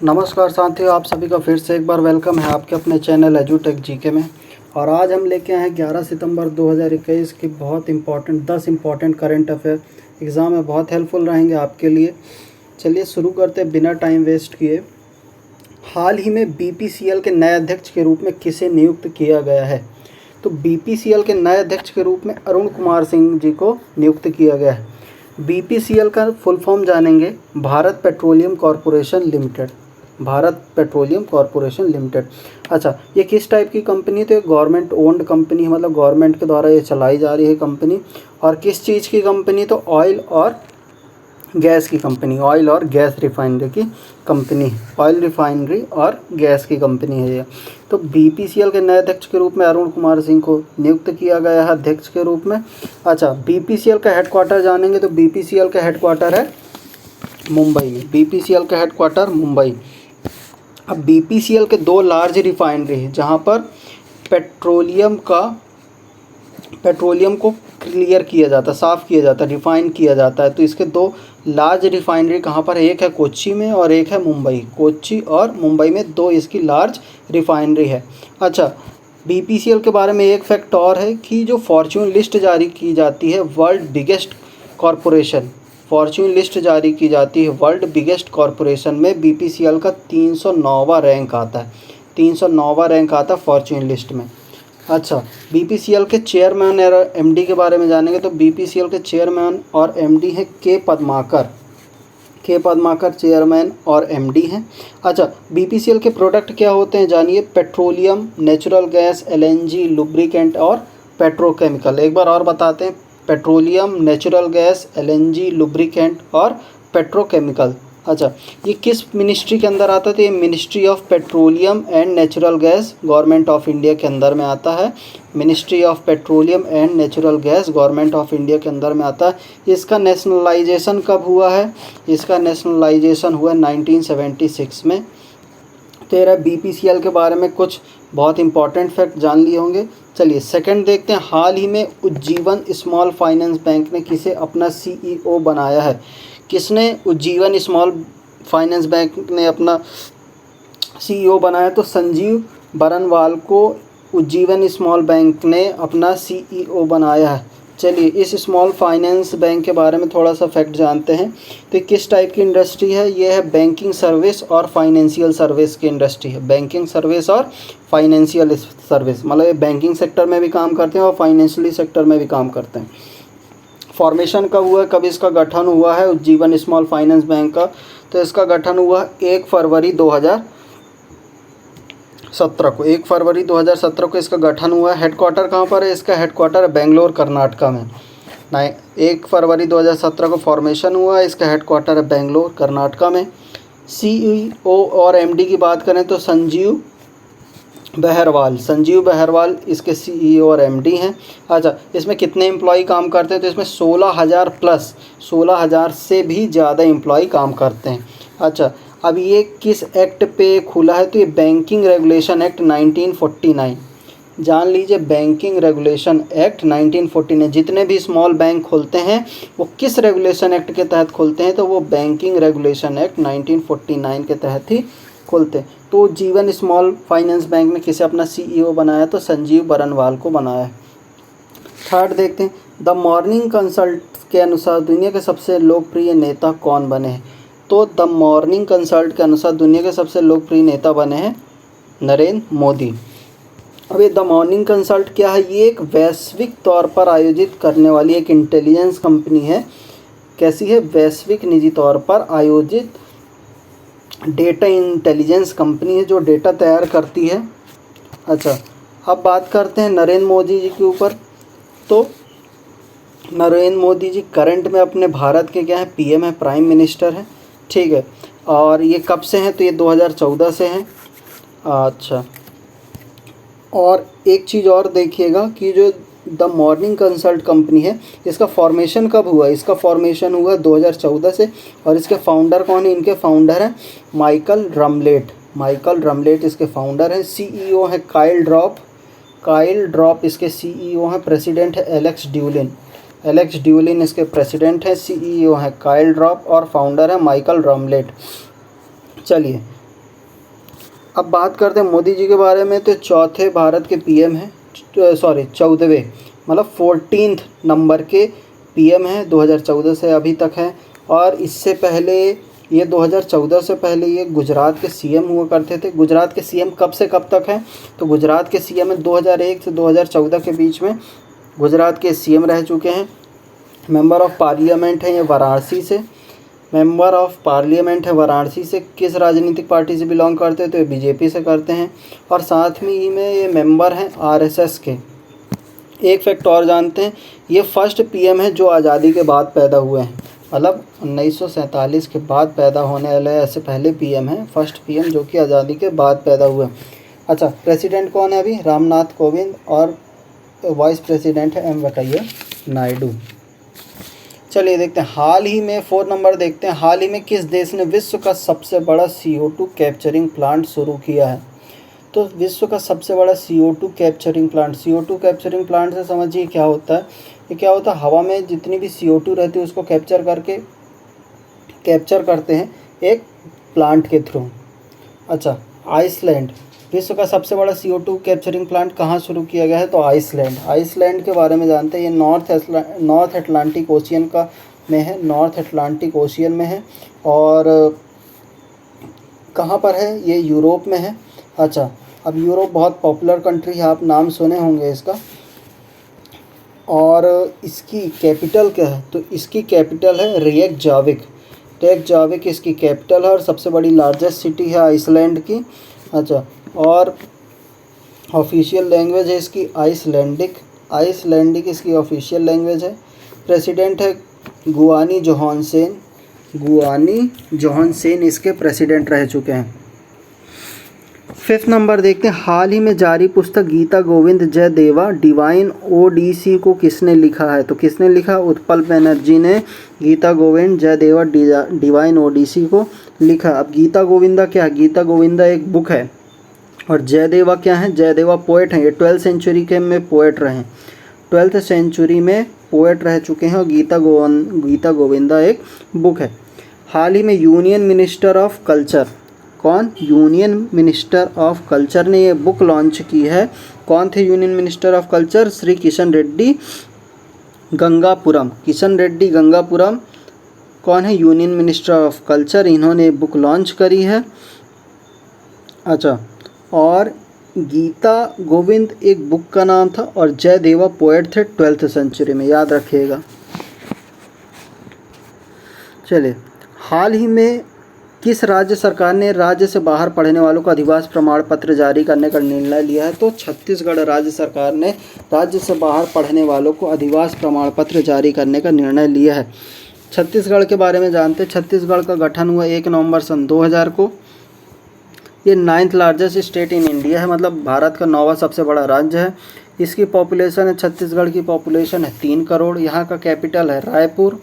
नमस्कार साथियों, आप सभी का फिर से एक बार वेलकम है आपके अपने चैनल एजुटेक जीके में। और आज हम लेके आए हैं 11 सितंबर 2021 की बहुत important 10 important current affair. Exam में बहुत हेल्पफुल रहेंगे आपके लिए। चलिए शुरू करते हैं बिना टाइम वेस्ट किए। हाल ही में बीपीसीएल के नए अध्यक्ष के रूप में किसे नियुक्त किया गया है? तो बीपीसीएल के नए अध्यक्ष के रूप में अरुण कुमार सिंह जी को नियुक्त किया गया है। बीपीसीएल का फुल फॉर्म जानेंगे, Bharat petroleum corporation limited. Bharat petroleum corporation limited. अच्छा, ये किस टाइप की कंपनी? तो गवर्नमेंट ओन्ड कंपनी है, मतलब गवर्नमेंट के द्वारा ये चलाई जा रही है कंपनी। और किस चीज़ की कंपनी? तो ऑयल और गैस की कंपनी, ऑयल और गैस रिफाइनरी की कंपनी, ऑयल रिफाइनरी और गैस की कंपनी है ये। तो बीपीसीएल के नए अध्यक्ष के रूप में अरुण कुमार सिंह को नियुक्त किया गया है अध्यक्ष के रूप में। अच्छा, बीपीसीएल का हेडक्वार्टर जानेंगे, तो बीपीसीएल का हेडक्वार्टर है मुंबई में। बीपीसीएल का हेडक्वार्टर मुंबई। अब बीपीसीएल के दो लार्ज रिफाइनरी हैं जहाँ पर पेट्रोलियम को क्लियर किया जाता है, साफ़ किया जाता है, रिफाइन किया जाता है। तो इसके दो लार्ज रिफाइनरी कहाँ पर है? एक है कोच्चि में और एक है मुंबई। कोच्चि और मुंबई में दो इसकी लार्ज रिफाइनरी है। अच्छा, बीपीसीएल के बारे में एक फैक्ट और है कि जो फॉर्च्यून लिस्ट जारी की जाती है world biggest corporation, Fortune list जारी की जाती है वर्ल्ड बिगेस्ट कॉरपोरेशन में बीपीसीएल का 309वां रैंक आता है। 309वां रैंक आता है फॉर्च्यून लिस्ट में। अच्छा, बीपीसीएल के चेयरमैन और एमडी के बारे में जानेंगे, तो बीपीसीएल के चेयरमैन और एमडी हैं के पद्माकर। के पद्माकर चेयरमैन और एमडी हैं। अच्छा, बीपीसीएल के प्रोडक्ट क्या होते हैं जानिए। Petroleum, natural gas, LNG, lubricant और पेट्रोकेमिकल। एक बार और बताते हैं, petroleum, natural gas, LNG, lubricant और पेट्रोकेमिकल। अच्छा, ये किस मिनिस्ट्री के अंदर आता है? तो ये ministry of petroleum and natural gas government of India के अंदर में आता है। Ministry of petroleum and natural gas government of India के अंदर में आता है। इसका नेशनलाइजेशन कब हुआ है? इसका नेशनलाइजेशन हुआ 1976 में। तेरह बीपीसीएल के बारे में कुछ बहुत इंपॉर्टेंट फैक्ट जान लिए होंगे। चलिए सेकंड देखते हैं। हाल ही में उज्जीवन स्मॉल फाइनेंस बैंक ने किसे अपना सीईओ बनाया है? किसने उज्जीवन स्मॉल फाइनेंस बैंक ने अपना सीईओ बनाया? तो संजीव बरनवाल को उज्जीवन स्मॉल बैंक ने अपना सीईओ बनाया है। चलिए इस स्मॉल फाइनेंस बैंक के बारे में थोड़ा सा फैक्ट जानते हैं। तो किस टाइप की इंडस्ट्री है? ये है बैंकिंग सर्विस और फाइनेंशियल सर्विस की इंडस्ट्री है। बैंकिंग सर्विस और फाइनेंशियल सर्विस, मतलब ये बैंकिंग सेक्टर में भी काम करते हैं और फाइनेंशियली सेक्टर में भी काम करते हैं। फॉर्मेशन कब हुआ है, कब इसका गठन हुआ है उज्जीवन स्मॉल फाइनेंस बैंक का? तो इसका गठन हुआ 1 फरवरी 2017 को। 1 फरवरी 2017 को इसका गठन हुआ है। हेडक्वार्टर कहाँ पर है? इसका हेडक्वार्टर है बेंगलोर, कर्नाटका में। 1 फरवरी 2017 को फॉर्मेशन हुआ है। इसका हेडक्वार्टर है बेंगलोर, कर्नाटका में। सीईओ और एमडी की बात करें तो संजीव बहरवाल इसके सीईओ और एमडी हैं। अच्छा, इसमें कितने एम्प्लॉय काम करते हैं? तो इसमें 16,000 प्लस, 16,000 से भी ज़्यादा एम्प्लॉय काम करते हैं। अच्छा, अब ये किस एक्ट पे खुला है? तो ये बैंकिंग रेगुलेशन एक्ट 1949। जान लीजिए, बैंकिंग रेगुलेशन एक्ट 1949। जितने भी स्मॉल बैंक खोलते हैं वो किस रेगुलेशन एक्ट के तहत खोलते हैं? तो वो बैंकिंग रेगुलेशन एक्ट 1949 के तहत ही खोलते हैं। तो जीवन स्मॉल फाइनेंस बैंक ने किसे अपना सीईओ बनाया? तो संजीव बरनवाल को बनाया। थर्ड देखते हैं। द मॉर्निंग कंसल्ट के अनुसार दुनिया के सबसे लोकप्रिय नेता कौन बने हैं? तो द मॉर्निंग कंसल्ट के अनुसार दुनिया के सबसे लोकप्रिय नेता बने हैं नरेंद्र मोदी। अब ये द मॉर्निंग कंसल्ट क्या है? ये एक वैश्विक तौर पर आयोजित करने वाली एक इंटेलिजेंस कंपनी है। कैसी है? वैश्विक निजी तौर पर आयोजित डेटा इंटेलिजेंस कंपनी है जो डेटा तैयार करती है। अच्छा, अब बात करते हैं नरेंद्र मोदी जी के ऊपर। तो नरेंद्र मोदी जी करंट में अपने भारत के क्या है? पीएम है, प्राइम मिनिस्टर है। ठीक है, और ये कब से हैं? तो ये 2014 से हैं। अच्छा, और एक चीज़ और देखिएगा कि जो द मॉर्निंग कंसल्ट कंपनी है, इसका फॉर्मेशन कब हुआ? इसका फॉर्मेशन हुआ 2014 से। और इसके फाउंडर कौन है? इनके फाउंडर हैं माइकल रमलेट इसके फाउंडर हैं। सीईओ है काइल ड्रॉप इसके सीईओ हैं। प्रेसिडेंट है एलेक्स ड्यूलिन इसके प्रेसिडेंट हैं। सीईओ है काइल ड्रॉप और फाउंडर है माइकल रमलेट। चलिए अब बात करते हैं मोदी जी के बारे में। तो चौथे भारत के पीएम हैं, 14वें, मतलब 14th नंबर के पीएम हैं, 2014 से अभी तक हैं। और इससे पहले ये 2014 से पहले ये गुजरात के सीएम हुआ करते थे। गुजरात के सीएम कब से कब तक हैं? तो गुजरात के सीएम हैं 2001 से 2014 के बीच में गुजरात के सीएम रह चुके हैं। मेंबर ऑफ पार्लियामेंट हैं ये वाराणसी से, मेंबर ऑफ पार्लियामेंट है वाराणसी से। किस राजनीतिक पार्टी से बिलोंग करते हैं? तो ये बीजेपी से करते हैं। और साथ में ही में ये मेंबर हैं आरएसएस के। एक फैक्ट और जानते हैं, ये फर्स्ट पीएम है जो आज़ादी के बाद पैदा हुए हैं, मतलब 1947 के बाद पैदा होने वाले ऐसे पहले पीएम हैं, फर्स्ट पीएम जो कि आज़ादी के बाद पैदा हुए हैं। अच्छा, प्रेसिडेंट कौन है अभी? रामनाथ कोविंद। और वाइस प्रेसिडेंट है एम वेंकैया नायडू। चलिए देखते हैं हाल ही में 4 नंबर देखते हैं। हाल ही में किस देश ने विश्व का सबसे बड़ा CO2 कैप्चरिंग प्लांट शुरू किया है? तो विश्व का सबसे बड़ा CO2 capturing plant, CO2 capturing plant से समझिए क्या होता है। ये क्या होता है, हवा में जितनी भी CO2 रहती है उसको कैप्चर करते हैं एक प्लांट के थ्रू। अच्छा, आइसलैंड, विश्व का सबसे बड़ा CO2 कैप्चरिंग प्लांट कहाँ शुरू किया गया है? तो आइसलैंड के बारे में जानते हैं। ये नॉर्थ अटलांटिक ओशियन का में है, नॉर्थ अटलांटिक ओशियन में है। और कहाँ पर है? ये यूरोप में है। अच्छा, अब यूरोप बहुत पॉपुलर कंट्री है, आप नाम सुने होंगे इसका। और इसकी कैपिटल क्या है? तो इसकी कैपिटल है रेयकजाविक इसकी कैपिटल है और सबसे बड़ी लार्जेस्ट सिटी है आइसलैंड की। अच्छा, और ऑफिशियल लैंग्वेज है इसकी आइसलैंडिक इसकी ऑफिशियल लैंग्वेज है। प्रेसिडेंट है गुआनी जोहानसेन इसके प्रेसिडेंट रह चुके हैं। 5th नंबर देखते हैं। हाल ही में जारी पुस्तक गीता गोविंद जयदेवा डिवाइन ओडिसी को किसने लिखा है? तो किसने लिखा? उत्पल बनर्जी ने गीता गोविंद जयदेवा डिवाइन ओडिसी को लिखा। अब गीता गोविंदा क्या है? गीता गोविंदा एक बुक है। और जयदेवा क्या है? जयदेवा पोएट हैं, ये 12th सेंचुरी के में पोएट रहे हैं, 12th सेंचुरी में पोएट रह चुके हैं। और गीता गोविंदा एक बुक है। हाल ही में यूनियन मिनिस्टर ऑफ कल्चर, कौन? यूनियन मिनिस्टर ऑफ कल्चर ने ये बुक लॉन्च की है। कौन थे union minister of culture? Shri Kishan Reddy Gangapuram कौन है? यूनियन मिनिस्टर ऑफ कल्चर, इन्होंने बुक लॉन्च करी है। अच्छा, और गीता गोविंद एक बुक का नाम था और जयदेवा पोएट थे 12th सेंचुरी में, याद रखिएगा। चलिए, हाल ही में किस राज्य सरकार ने राज्य से बाहर पढ़ने वालों को अधिवास प्रमाण पत्र जारी करने का निर्णय लिया है? तो छत्तीसगढ़ राज्य सरकार ने राज्य से बाहर पढ़ने वालों को अधिवास प्रमाण पत्र जारी करने का निर्णय लिया है। छत्तीसगढ़ के बारे में जानते हैं। छत्तीसगढ़ का गठन हुआ 1 नवंबर सन 2000 को। ये 9th largest state in India है, मतलब भारत का 9वां सबसे बड़ा राज्य है। इसकी पॉपुलेशन है, छत्तीसगढ़ की पॉपुलेशन है 3 करोड़। यहाँ का कैपिटल है रायपुर।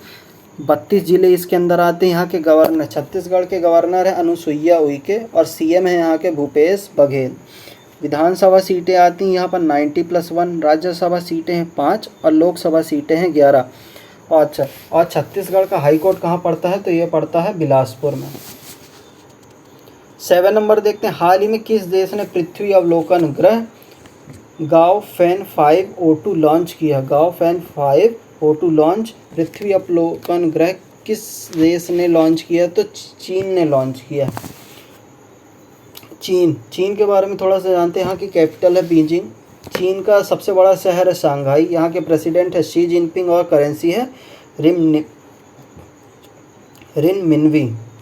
32 ज़िले इसके अंदर आते हैं। यहाँ के गवर्नर, छत्तीसगढ़ के गवर्नर है अनुसुईया उइके और सीएम है यहाँ के भूपेश बघेल। विधानसभा सीटें आती हैं यहाँ पर 90+1, राज्यसभा सीटें हैं 5 और लोकसभा सीटें हैं 11। अच्छा, और छत्तीसगढ़ का हाई कोर्ट कहाँ पड़ता है? तो ये पड़ता है बिलासपुर में। 7 नंबर देखते हैं। हाल ही में किस देश ने पृथ्वी अवलोकन ग्रह गाओफैन 5 O2 लॉन्च किया? गाओफैन 5 O2 लॉन्च, पृथ्वी अवलोकन ग्रह किस देश ने लॉन्च किया? तो चीन ने लॉन्च किया। चीन के बारे में थोड़ा सा जानते हैं। यहाँ की कैपिटल है बीजिंग। चीन का सबसे बड़ा शहर है शंघाई। यहाँ के प्रेसिडेंट है शी जिनपिंग और करेंसी है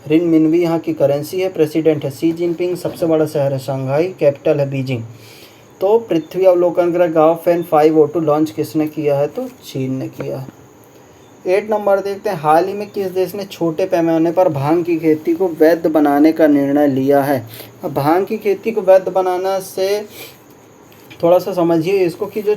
रिन मिनवी यहाँ की करेंसी है। प्रेसिडेंट है शी जिनपिंग। सबसे बड़ा शहर है शंघाई, कैपिटल है बीजिंग। तो पृथ्वी अवलोकन ग्रह गाओफैन 5 O2 लॉन्च किसने किया है? तो चीन ने किया है। 8 नंबर देखते हैं। हाल ही में किस देश ने छोटे पैमाने पर भांग की खेती को वैध बनाने का निर्णय लिया है? अब भांग की खेती को वैध बनाना से थोड़ा सा समझिए इसको कि जो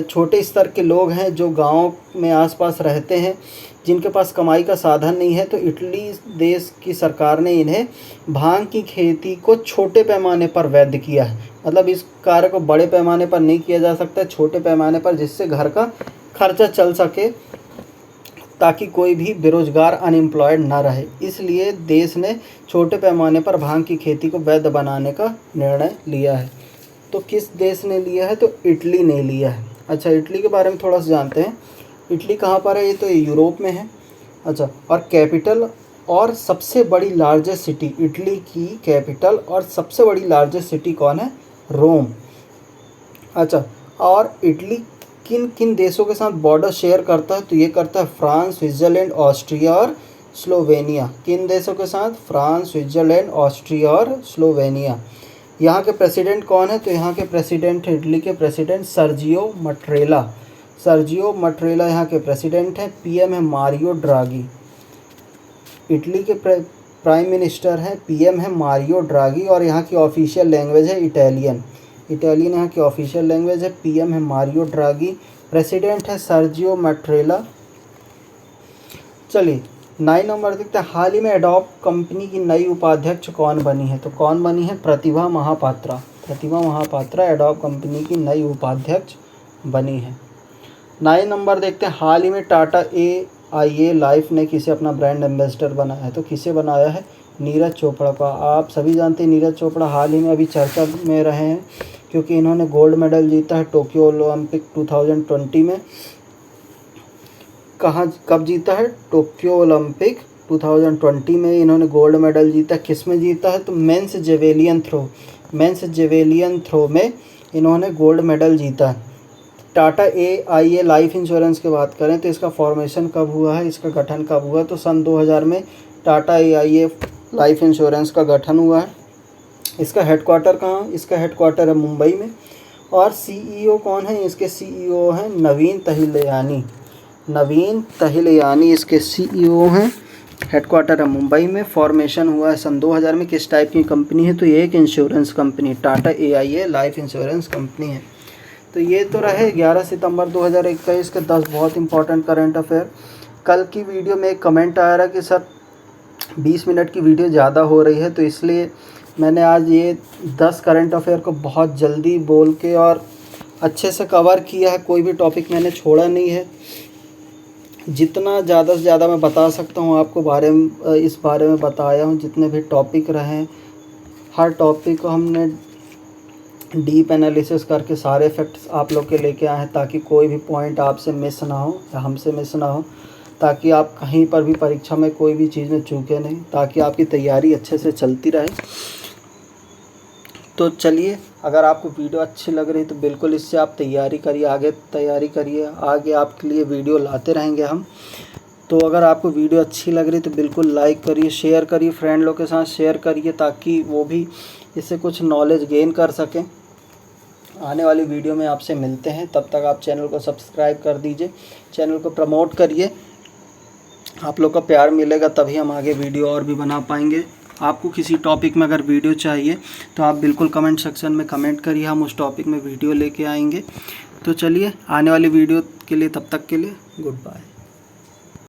छोटे स्तर के लोग हैं जो गांव में आसपास रहते हैं, जिनके पास कमाई का साधन नहीं है, तो इटली देश की सरकार ने इन्हें भांग की खेती को छोटे पैमाने पर वैध किया है। मतलब इस कार्य को बड़े पैमाने पर नहीं किया जा सकता, छोटे पैमाने पर, जिससे घर का खर्चा चल सके। ताकि कोई भी बेरोजगार अनएम्प्लॉयड ना रहे। इसलिए देश ने छोटे पैमाने पर भांग की खेती को वैध बनाने का निर्णय लिया है। तो किस देश ने लिया है? तो इटली ने लिया है। अच्छा, इटली के बारे में थोड़ा सा जानते हैं। इटली कहाँ पर है? ये तो यूरोप में है। अच्छा, और कैपिटल और सबसे बड़ी लार्जेस्ट सिटी, इटली की कैपिटल और सबसे बड़ी लार्जेस्ट सिटी कौन है? रोम। अच्छा, और इटली किन किन देशों के साथ बॉर्डर शेयर करता है? तो ये करता है फ्रांस, स्विट्ज़रलैंड, ऑस्ट्रिया और स्लोवेनिया। किन देशों के साथ? फ्रांस, स्विट्ज़रलैंड, ऑस्ट्रिया और स्लोवेनिया। यहाँ के प्रेसिडेंट कौन है? तो यहाँ के प्रेसिडेंट, इटली के प्रेसिडेंट सर्जियो मट्रेला। सर्जियो मट्रेला यहाँ के प्रेसिडेंट हैं। पीएम है मारियो ड्रागी। इटली के प्राइम मिनिस्टर हैं, पीएम है मारियो ड्रागी। और यहाँ की ऑफिशियल लैंग्वेज है इटालियन। इटालियन यहाँ की ऑफिशियल लैंग्वेज है। पीएम है मारियो ड्रागी। प्रेसिडेंट है सर्जियो मट्रेला। चलिए 9 नंबर देखते हैं। हाल ही में एडोब कंपनी की नई उपाध्यक्ष कौन बनी है? तो कौन बनी है? प्रतिभा महापात्रा। प्रतिभा महापात्रा एडोब कंपनी की नई उपाध्यक्ष बनी है। 9 नंबर देखते हैं। हाल ही में टाटा AIA लाइफ ने किसे अपना ब्रांड एम्बेसडर बनाया है? तो किसे बनाया है? नीरज चोपड़ा का। आप सभी जानते हैं नीरज चोपड़ा हाल ही में अभी चर्चा में रहे हैं क्योंकि इन्होंने गोल्ड मेडल जीता है टोक्यो ओलंपिक 2020 में। कब जीता है? टोक्यो ओलंपिक 2020 में इन्होंने गोल्ड मेडल जीता। किस में जीता है? तो मेंस जेवेलियन थ्रो में इन्होंने गोल्ड मेडल जीता है। टाटा AIA लाइफ इंश्योरेंस की बात करें तो इसका फॉर्मेशन कब हुआ है? इसका गठन कब हुआ? तो सन 2000 में टाटा AIA लाइफ इंश्योरेंस का गठन हुआ है। इसका हेडक्वार्टर कहाँ? इसका हेडक्वार्टर है मुंबई में। और CEO कौन है? इसके CEO हैं नवीन तहिलयानी। नवीन तहिलयानी इसके CEO हैं। हेडक्वार्टर है मुंबई में। फॉर्मेशन हुआ है सन 2000 में। किस टाइप की कंपनी है? तो ये एक insurance company, Tata AIA life insurance company है। तो ये तो रहे 11 सितंबर 2021 के 10 बहुत इंपॉर्टेंट करंट अफेयर। कल की वीडियो में एक कमेंट आया रहा कि सर 20 मिनट की वीडियो ज़्यादा हो रही है, तो इसलिए मैंने आज ये 10 करंट अफेयर को बहुत जल्दी बोल के और अच्छे से कवर किया है। कोई भी टॉपिक मैंने छोड़ा नहीं है। जितना ज़्यादा से ज़्यादा मैं बता सकता हूँ आपको इस बारे में बताया हूँ। जितने भी टॉपिक रहे हर टॉपिक को हमने डीप एनालिसिस करके सारे फैक्ट्स आप लोग के लेके आए हैं ताकि कोई भी पॉइंट आपसे मिस ना हो या हमसे मिस ना हो, ताकि आप कहीं पर भी परीक्षा में कोई भी चीज़ में चूके नहीं, ताकि आपकी तैयारी अच्छे से चलती रहे। तो चलिए, अगर आपको वीडियो अच्छी लग रही तो बिल्कुल इससे आप तैयारी करिए, आगे तैयारी करिए। आगे आपके लिए वीडियो लाते रहेंगे हम। तो अगर आपको वीडियो अच्छी लग रही तो बिल्कुल लाइक करिए, शेयर करिए, फ्रेंड लोग के साथ शेयर करिए ताकि वो भी इससे कुछ नॉलेज गेन कर सकें। आने वाली वीडियो में आपसे मिलते हैं। तब तक आप चैनल को सब्सक्राइब कर दीजिए, चैनल को प्रमोट करिए। आप लोग का प्यार मिलेगा तभी हम आगे वीडियो और भी बना पाएंगे। आपको किसी टॉपिक में अगर वीडियो चाहिए तो आप बिल्कुल कमेंट सेक्शन में कमेंट करिए, हम उस टॉपिक में वीडियो लेके आएंगे। तो चलिए, आने वाली वीडियो के लिए तब तक के लिए गुड बाय।